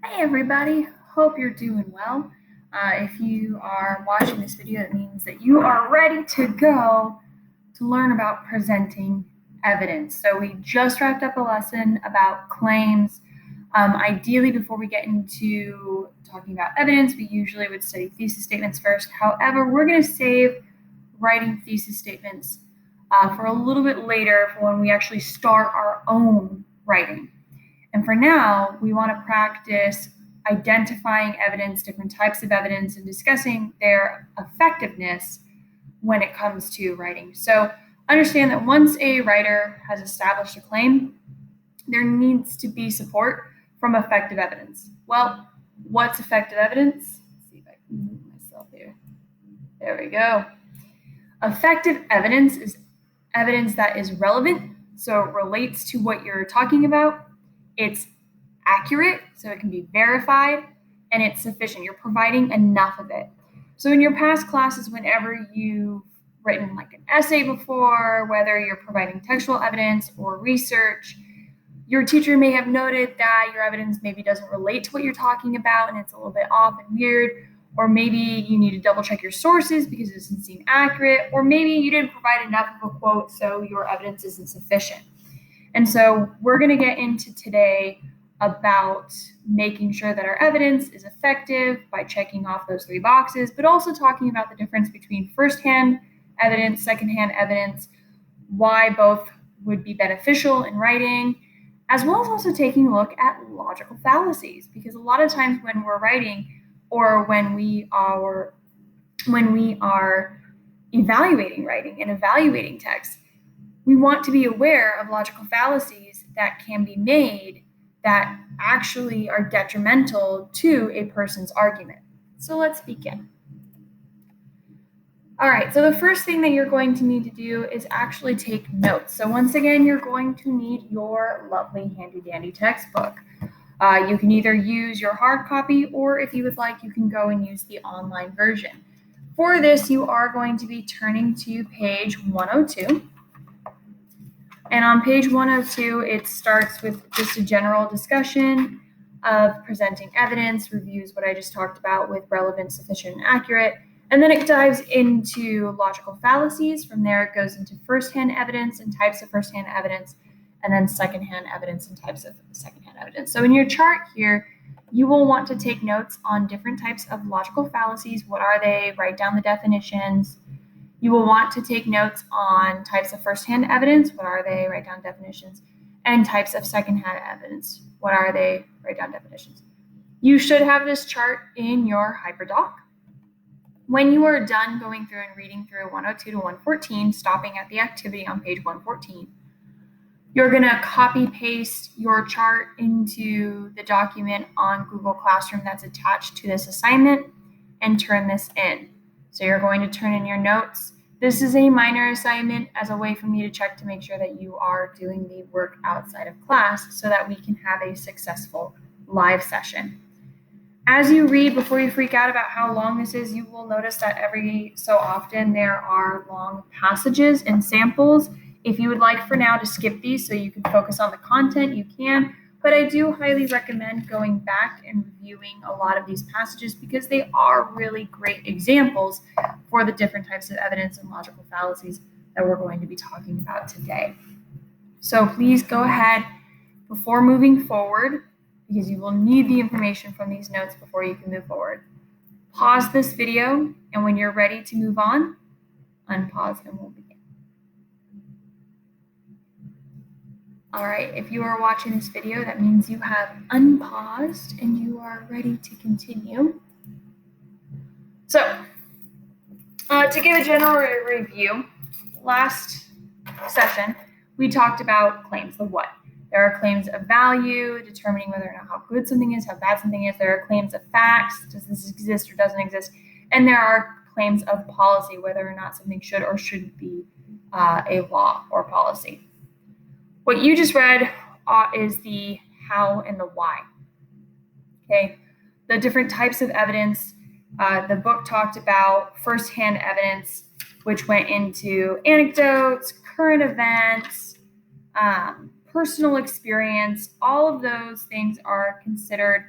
Hey everybody, hope you're doing well. If you are watching this video, it means that you are ready to go to learn about presenting evidence. So we just wrapped up a lesson about claims. Ideally, before we get into talking about evidence, we usually would study thesis statements first. However, we're going to save writing thesis statements for a little bit later for when we actually start our own writing. And for now, we want to practice identifying evidence, different types of evidence, and discussing their effectiveness when it comes to writing. So understand that once a writer has established a claim, there needs to be support from effective evidence. Well, what's effective evidence? Let's see if I can move myself here. There we go. Effective evidence is evidence that is relevant, so it relates to what you're talking about. It's accurate, so it can be verified, and it's sufficient. You're providing enough of it. So in your past classes, whenever you've written like an essay before, whether you're providing textual evidence or research, your teacher may have noted that your evidence maybe doesn't relate to what you're talking about and it's a little bit off and weird, or maybe you need to double check your sources because it doesn't seem accurate, or maybe you didn't provide enough of a quote so your evidence isn't sufficient. And so we're going to get into today about making sure that our evidence is effective by checking off those three boxes, but also talking about the difference between firsthand evidence, secondhand evidence, why both would be beneficial in writing, as well as also taking a look at logical fallacies, because a lot of times when we're writing or when we are evaluating writing and evaluating text, we want to be aware of logical fallacies that can be made that actually are detrimental to a person's argument. So let's begin. All right, so the first thing that you're going to need to do is actually take notes. So once again, you're going to need your lovely handy dandy textbook. You can either use your hard copy, or if you would like, you can go and use the online version. For this, you are going to be turning to page 102. And on page 102, it starts with just a general discussion of presenting evidence, reviews what I just talked about with relevant, sufficient, and accurate. And then it dives into logical fallacies. From there, it goes into firsthand evidence and types of firsthand evidence, and then secondhand evidence and types of secondhand evidence. So in your chart here, you will want to take notes on different types of logical fallacies. What are they? Write down the definitions. You will want to take notes on types of firsthand evidence. What are they? Write down definitions. And types of secondhand evidence. What are they? Write down definitions. You should have this chart in your HyperDoc. When you are done going through and reading through 102 to 114, stopping at the activity on page 114, you're going to copy paste your chart into the document on Google Classroom that's attached to this assignment and turn this in. So you're going to turn in your notes. This is a minor assignment as a way for me to check to make sure that you are doing the work outside of class so that we can have a successful live session. As you read, before you freak out about how long this is, you will notice that every so often there are long passages and samples. If you would like for now to skip these so you can focus on the content, you can. But I do highly recommend going back and reviewing a lot of these passages because they are really great examples for the different types of evidence and logical fallacies that we're going to be talking about today. So please go ahead before moving forward, because you will need the information from these notes before you can move forward. Pause this video, and when you're ready to move on, unpause and we'll begin. All right, if you are watching this video, that means you have unpaused and you are ready to continue. So, to give a general review, last session, we talked about claims, the what. There are claims of value, determining whether or not how good something is, how bad something is. There are claims of facts, does this exist or doesn't exist. And there are claims of policy, whether or not something should or shouldn't be a law or policy. What you just read is the how and the why. Okay, the different types of evidence. The book talked about firsthand evidence, which went into anecdotes, current events, personal experience. All of those things are considered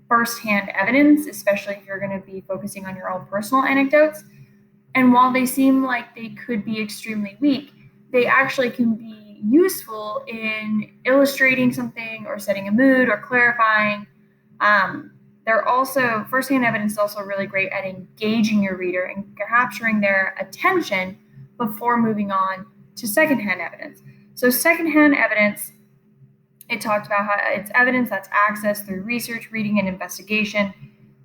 firsthand evidence, especially if you're going to be focusing on your own personal anecdotes. And while they seem like they could be extremely weak, they actually can be useful in illustrating something or setting a mood or clarifying. They're also, firsthand evidence is also really great at engaging your reader and capturing their attention before moving on to secondhand evidence. So secondhand evidence, it talked about how it's evidence that's accessed through research, reading, and investigation.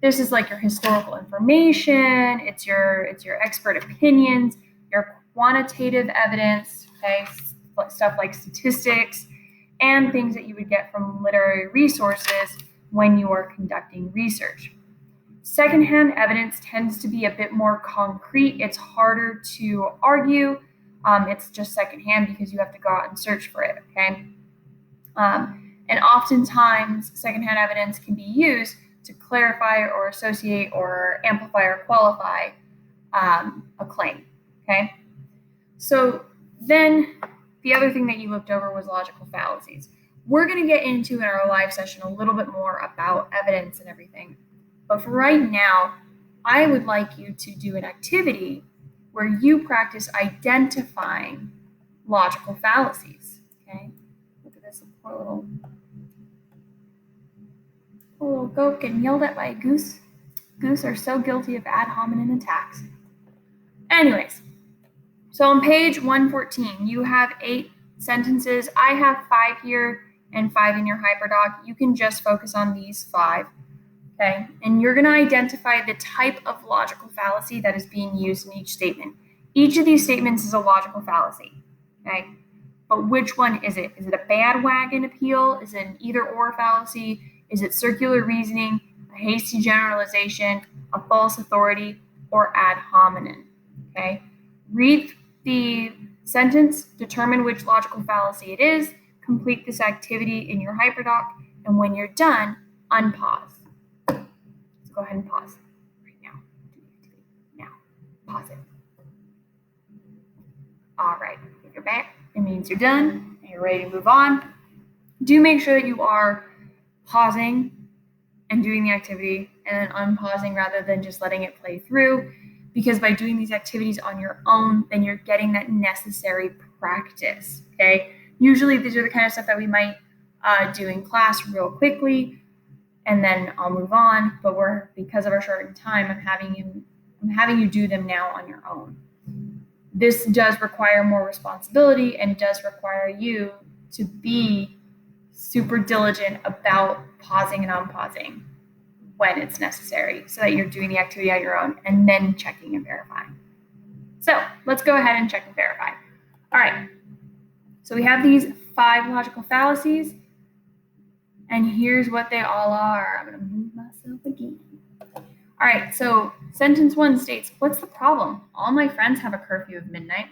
This is like your historical information, it's your expert opinions, your quantitative evidence, okay, stuff like statistics, and things that you would get from literary resources when you are conducting research. Secondhand evidence tends to be a bit more concrete. It's harder to argue. It's just secondhand because you have to go out and search for it, okay? And oftentimes, secondhand evidence can be used to clarify or associate or amplify or qualify a claim, okay? So then the other thing that you looked over was logical fallacies. We're going to get into in our live session a little bit more about evidence and everything. But for right now, I would like you to do an activity where you practice identifying logical fallacies, okay? Look at this poor little goat getting yelled at by a goose. Goose are so guilty of ad hominem attacks. Anyways, so on page 114, you have 8 sentences. I have 5 here and 5 in your HyperDoc. You can just focus on these 5, okay? And you're going to identify the type of logical fallacy that is being used in each statement. Each of these statements is a logical fallacy, okay? But which one is it? Is it a bandwagon appeal? Is it an either-or fallacy? Is it circular reasoning, a hasty generalization, a false authority, or ad hominem? Okay? Read the sentence, determine which logical fallacy it is, complete this activity in your HyperDoc, and when you're done, unpause. So go ahead and pause right now. Now, pause it. All right, if you're back, it means you're done and you're ready to move on. Do make sure that you are pausing and doing the activity and then unpausing rather than just letting it play through, because by doing these activities on your own, then you're getting that necessary practice, okay? Usually these are the kind of stuff that we might do in class real quickly and then I'll move on, but because of our shortened time, I'm having you do them now on your own. This does require more responsibility and does require you to be super diligent about pausing and unpausing when it's necessary so that you're doing the activity on your own and then checking and verifying. So let's go ahead and check and verify. All right, so we have these 5 logical fallacies, and here's what they all are. I'm going to move myself again. All right, so sentence 1 states, what's the problem? All my friends have a curfew of midnight.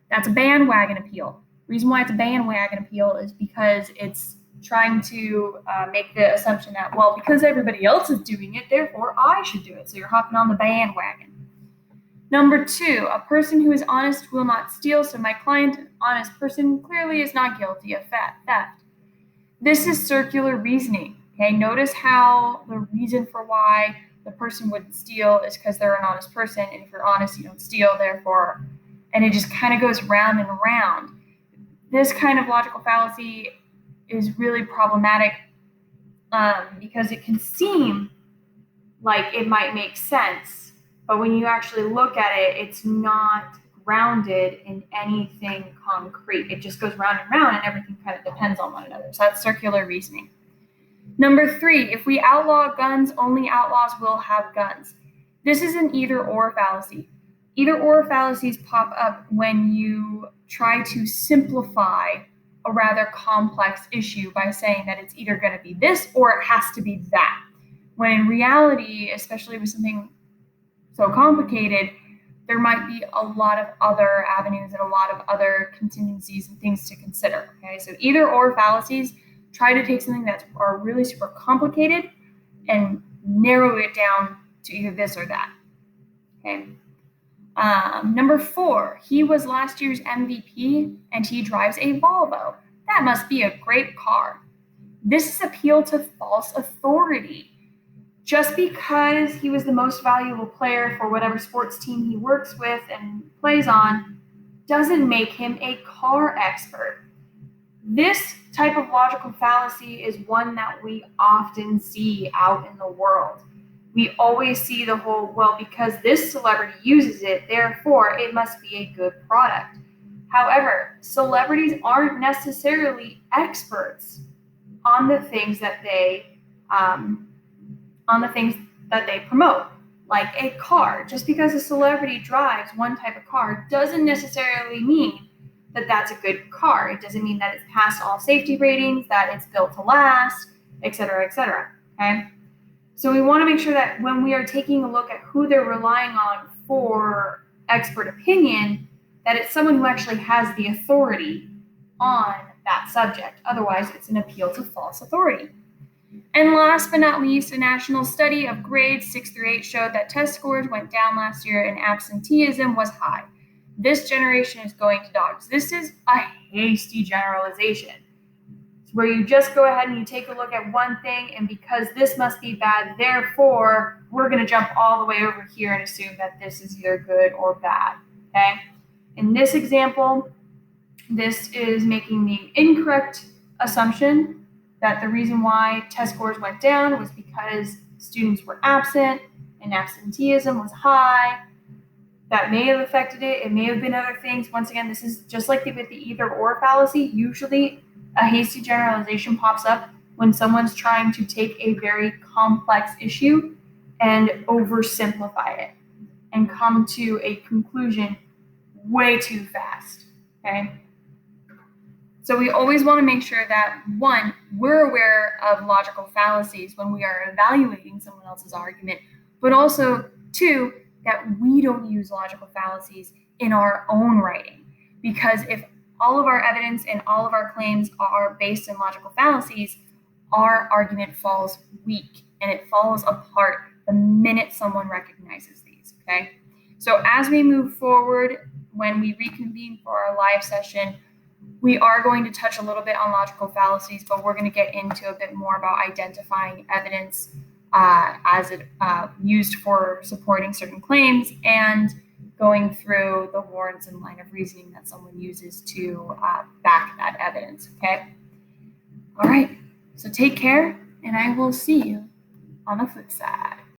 That's a bandwagon appeal. Reason why it's a bandwagon appeal is because it's trying to make the assumption that, well, because everybody else is doing it, therefore I should do it. So you're hopping on the bandwagon. Number 2, a person who is honest will not steal, so my client, an honest person, clearly is not guilty of theft. This is circular reasoning, okay? Notice how the reason for why the person wouldn't steal is because they're an honest person, and if you're honest, you don't steal, therefore, and it just kind of goes round and round. This kind of logical fallacy is really problematic because it can seem like it might make sense, but when you actually look at it, it's not grounded in anything concrete. It just goes round and round, and everything kind of depends on one another. So that's circular reasoning. Number 3, if we outlaw guns, only outlaws will have guns. This is an either-or fallacy. Either-or fallacies pop up when you try to simplify a rather complex issue by saying that it's either going to be this or it has to be that. When in reality, especially with something so complicated, there might be a lot of other avenues and a lot of other contingencies and things to consider. Okay, so either-or fallacies try to take something that's really super complicated and narrow it down to either this or that. Okay. Number 4, he was last year's MVP and he drives a Volvo. That must be a great car. This is appeal to false authority. Just because he was the most valuable player for whatever sports team he works with and plays on doesn't make him a car expert. This type of logical fallacy is one that we often see out in the world. We always see the whole, well, because this celebrity uses it, therefore it must be a good product. However, celebrities aren't necessarily experts on the things that they promote, like a car. Just because a celebrity drives one type of car doesn't necessarily mean that that's a good car. It doesn't mean that it's passed all safety ratings, that it's built to last, etc., etc. Okay? So we want to make sure that when we are taking a look at who they're relying on for expert opinion, that it's someone who actually has the authority on that subject. Otherwise, it's an appeal to false authority. And last but not least, a national study of grades 6 through 8 showed that test scores went down last year and absenteeism was high. This generation is going to dogs. This is a hasty generalization. It's where you just go ahead and you take a look at one thing, and because this must be bad, therefore, we're going to jump all the way over here and assume that this is either good or bad. Okay? In this example, this is making the incorrect assumption that the reason why test scores went down was because students were absent and absenteeism was high. That may have affected it. It may have been other things. Once again, this is just like with the either or fallacy. Usually a hasty generalization pops up when someone's trying to take a very complex issue and oversimplify it and come to a conclusion way too fast. Okay? So we always want to make sure that, one, we're aware of logical fallacies when we are evaluating someone else's argument, but also, two, that we don't use logical fallacies in our own writing. Because if all of our evidence and all of our claims are based in logical fallacies, our argument falls weak and it falls apart the minute someone recognizes these, okay? So as we move forward, when we reconvene for our live session, we are going to touch a little bit on logical fallacies, but we're going to get into a bit more about identifying evidence as it used for supporting certain claims and going through the warrants and line of reasoning that someone uses to back that evidence, okay? All right, so take care, and I will see you on the flip side.